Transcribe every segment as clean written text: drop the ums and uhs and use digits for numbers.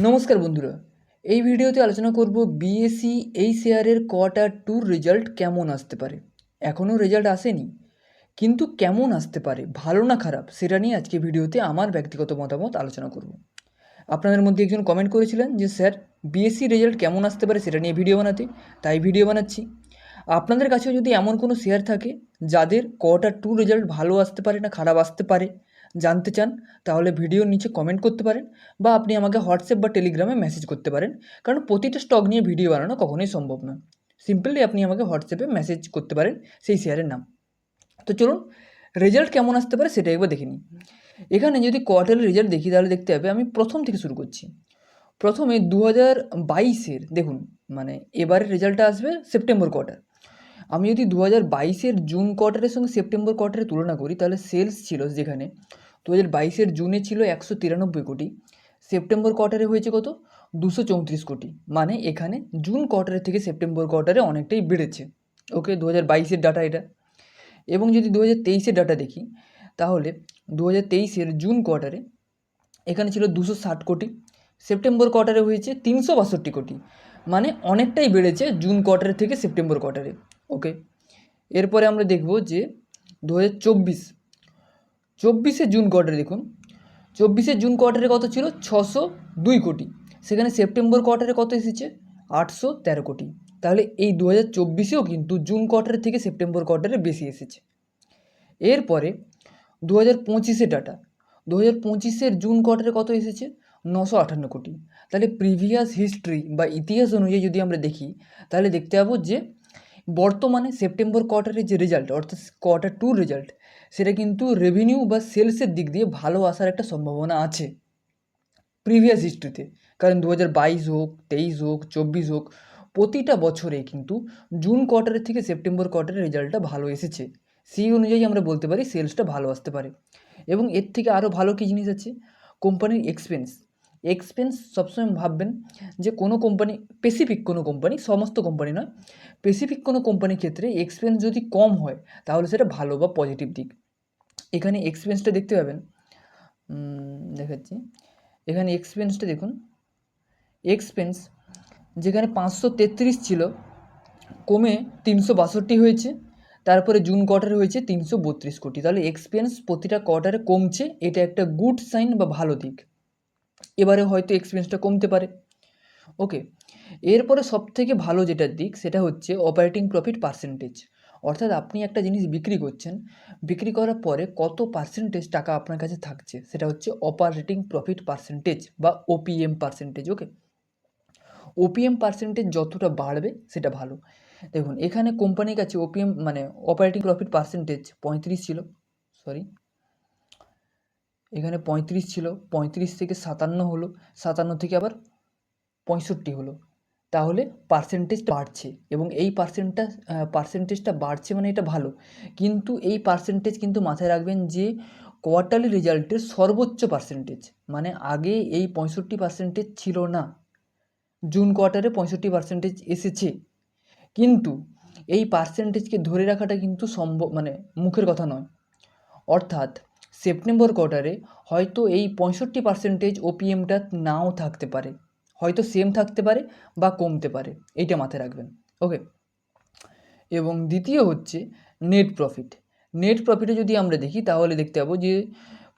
নমস্কার বন্ধুরা, এই ভিডিওতে আলোচনা করব বিএসসি এই শেয়ারের কোয়ার্টার টুর রেজাল্ট কেমন আসতে পারে। এখনও রেজাল্ট আসেনি, কিন্তু কেমন আসতে পারে, ভালো না খারাপ, সেটা নিয়ে আজকে ভিডিওতে আমার ব্যক্তিগত মতামত আলোচনা করব। আপনাদের মধ্যে একজন কমেন্ট করেছিলেন যে স্যার বিএসসি রেজাল্ট কেমন আসতে পারে সেটা নিয়ে ভিডিও বানাতে, তাই ভিডিও বানাচ্ছি। আপনাদের কাছেও যদি এমন কোনো শেয়ার থাকে যাদের কোয়ার্টার টু রেজাল্ট ভালো আসতে পারে না খারাপ আসতে পারে জানতে চান, তাহলে ভিডিওর নিচে কমেন্ট করতে পারেন বা আপনি আমাকে হোয়াটসঅ্যাপ বা টেলিগ্রামে মেসেজ করতে পারেন, কারণ প্রতিটা স্টক নিয়ে ভিডিও বানানো কখনোই সম্ভব নয়। সিম্পলি আপনি আমাকে হোয়াটসঅ্যাপে মেসেজ করতে পারেন সেই শেয়ারের নাম। তো চলুন রেজাল্ট কেমন আসতে পারে সেটা একবার দেখে নিই। এখানে যদি কোয়ার্টারলি রেজাল্ট দেখি তাহলে দেখতে হবে, আমি প্রথম থেকে শুরু করছি। প্রথমে 2022-এর দেখুন, মানে এবারের রেজাল্টটা আসবে সেপ্টেম্বর কোয়ার্টার। আমি যদি 2022-এর জুন কোয়ার্টারের সঙ্গে সেপ্টেম্বর কোয়ার্টারে তুলনা করি, তাহলে সেলস ছিল যেখানে 2022-এর জুনে ছিল 193 কোটি, সেপ্টেম্বর কোয়ার্টারে হয়েছে কত, 234 কোটি। মানে এখানে জুন কোয়ার্টারের থেকে সেপ্টেম্বর কোয়ার্টারে অনেকটাই বেড়েছে। ওকে, 2022-এর ডাটা এটা। এবং যদি 2023-এর ডাটা দেখি, তাহলে 2023-এর জুন কোয়ার্টারে এখানে ছিল 260 কোটি, সেপ্টেম্বর কোয়ার্টারে হয়েছে 362 কোটি। মানে অনেকটাই বেড়েছে জুন কোয়ার্টারের থেকে সেপ্টেম্বর কোয়ার্টারে। ওকে, এরপরে আমরা দেখব যে 2024-এর জুন কোয়ার্টারে দেখুন, 24-এর জুন কোয়ার্টারে কত ছিল, 602 কোটি। সেখানে সেপ্টেম্বর কোয়ার্টারে কত এসেছে, 813 কোটি। তাহলে এই 2024-এও কিন্তু জুন কোয়ার্টারের থেকে সেপ্টেম্বর কোয়ার্টারে বেশি এসেছে। এরপরে 2025-এর ডাটা, 2025-এর জুন কোয়ার্টারে কত এসেছে, 958 কোটি। তাহলে প্রিভিয়াস হিস্ট্রি বা ইতিহাস অনুযায়ী যদি আমরা দেখি, তাহলে দেখতে পাবো যে বর্তমানে সেপ্টেম্বর কোয়ার্টারের যে রেজাল্ট, অর্থাৎ কোয়ার্টার টুর রেজাল্ট, সেটা কিন্তু রেভিনিউ বা সেলসের দিক দিয়ে ভালো আসার একটা সম্ভাবনা আছে প্রিভিয়াস হিস্ট্রিতে। কারণ 2022 হোক, 23 হোক, 24 হোক, প্রতিটা বছরে কিন্তু জুন কোয়ার্টারের থেকে সেপ্টেম্বর কোয়ার্টারের রেজাল্টটা ভালো এসেছে। সেই অনুযায়ী আমরা বলতে পারি সেলসটা ভালো আসতে পারে। এবং এর থেকে আরও ভালো কী জিনিস আছে, কোম্পানির এক্সপেন্স সবসময় ভাববেন যে কোনো কোম্পানি, স্পেসিফিক কোনো কোম্পানি, সমস্ত কোম্পানি নয়, স্পেসিফিক কোনো কোম্পানির ক্ষেত্রে এক্সপেন্স যদি কম হয় তাহলে সেটা ভালো বা পজিটিভ দিক। এখানে এক্সপেন্সটা দেখতে পাবেন, দেখাচ্ছি, এখানে এক্সপেন্সটা দেখুন, এক্সপেন্স যেখানে 533 ছিল কমে 362 হয়েছে, তারপরে জুন কোয়ার্টারে হয়েছে 332 কোটি। তাহলে এক্সপেন্স প্রতিটা কোয়ার্টারে কমছে, এটা একটা গুড সাইন বা ভালো দিক। এবারে হয়তো এক্সপেন্সটা কমতে পারে। ওকে, এরপরে সবথেকে ভালো যেটার দিক সেটা হচ্ছে অপারেটিং প্রফিট পার্সেন্টেজ। অর্থাৎ আপনি একটা জিনিস বিক্রি করছেন, বিক্রি করার পরে কত পার্সেন্টেজ টাকা আপনার কাছে থাকছে, সেটা হচ্ছে অপারেটিং প্রফিট পার্সেন্টেজ বা ওপিএম পার্সেন্টেজ। ওকে, ওপিএম পার্সেন্টেজ যতটা বাড়বে সেটা ভালো। দেখুন এখানে কোম্পানির কাছে ওপিএম মানে অপারেটিং প্রফিট পার্সেন্টেজ 35 ছিল, সরি, এখানে 35 ছিল, 35 থেকে 57 হলো, 57 থেকে আবার 65 হলো। তাহলে পার্সেন্টেজটা বাড়ছে, এবং এই পার্সেন্টেজটা বাড়ছে মানে এটা ভালো। কিন্তু এই পার্সেন্টেজ কিন্তু মাথায় রাখবেন যে কোয়ার্টারলি রেজাল্টের সর্বোচ্চ পার্সেন্টেজ, মানে আগে এই 65% ছিল না, জুন কোয়ার্টারে 65% এসেছে। কিন্তু এই পার্সেন্টেজকে ধরে রাখাটা কিন্তু সম্ভব, মানে মুখের কথা নয়। অর্থাৎ সেপ্টেম্বর কোয়ার্টারে হয়তো এই 65% ওপিএমটা নাও থাকতে পারে, হয়তো সেম থাকতে পারে বা কমতে পারে, এইটা মাথায় রাখবেন। ওকে, এবং দ্বিতীয় হচ্ছে নেট প্রফিট। নেট প্রফিটে যদি আমরা দেখি তাহলে দেখতে পাবো যে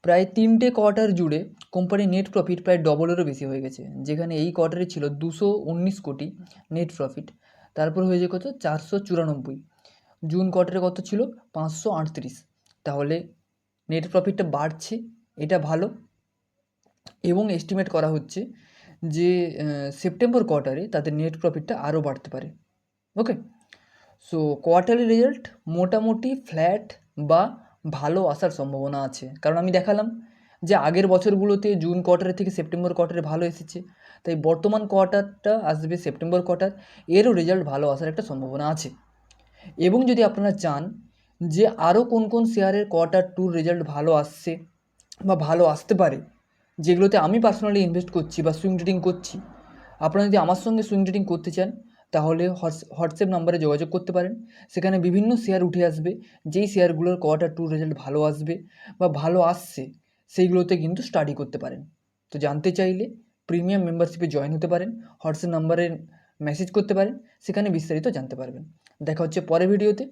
প্রায় 3টে কোয়ার্টার জুড়ে কোম্পানির নেট প্রফিট প্রায় ডবলেরও বেশি হয়ে গেছে। যেখানে এই কোয়ার্টারে ছিল 219 কোটি নেট প্রফিট, তারপর হয়েছে কত, 494। জুন কোয়ার্টারে কত ছিল, 538। তাহলে নেট প্রফিটটা বাড়ছে, এটা ভালো। এবং এস্টিমেট করা হচ্ছে যে সেপ্টেম্বর কোয়ার্টারে তাদের নেট প্রফিটটা আরও বাড়তে পারে। ওকে, সো কোয়ার্টারলি রেজাল্ট মোটামুটি ফ্ল্যাট বা ভালো আসার সম্ভাবনা আছে, কারণ আমি দেখালাম যে আগের বছরগুলোতে জুন কোয়ার্টারের থেকে সেপ্টেম্বর কোয়ার্টারে ভালো এসেছে, তাই বর্তমান কোয়ার্টারটা আসবে সেপ্টেম্বর কোয়ার্টার, এরও রেজাল্ট ভালো আসার একটা সম্ভাবনা আছে। এবং যদি আপনারা চান যে আরও কোন কোন শেয়ারের কোয়ার্টার টুর রেজাল্ট ভালো আসছে বা ভালো আসতে পারে, যেগুলোতে আমি পার্সোনালি ইনভেস্ট করছি বা সুইং ট্রেডিং করছি, আপনারা যদি আমার সঙ্গে সুইং ট্রেডিং করতে চান তাহলে হোয়াটসঅ্যাপ নাম্বারে যোগাযোগ করতে পারেন। সেখানে বিভিন্ন শেয়ার উঠে আসবে, যেই শেয়ারগুলোর কোয়ার্টার টু রেজাল্ট ভালো আসবে বা ভালো আসছে সেইগুলোতে কিন্তু স্টাডি করতে পারেন। তো জানতে চাইলে প্রিমিয়াম মেম্বারশিপে জয়েন হতে পারেন, হোয়াটসঅ্যাপ নাম্বারে মেসেজ করতে পারেন, সেখানে বিস্তারিত জানতে পারবেন। দেখা হচ্ছে পরের ভিডিওতে।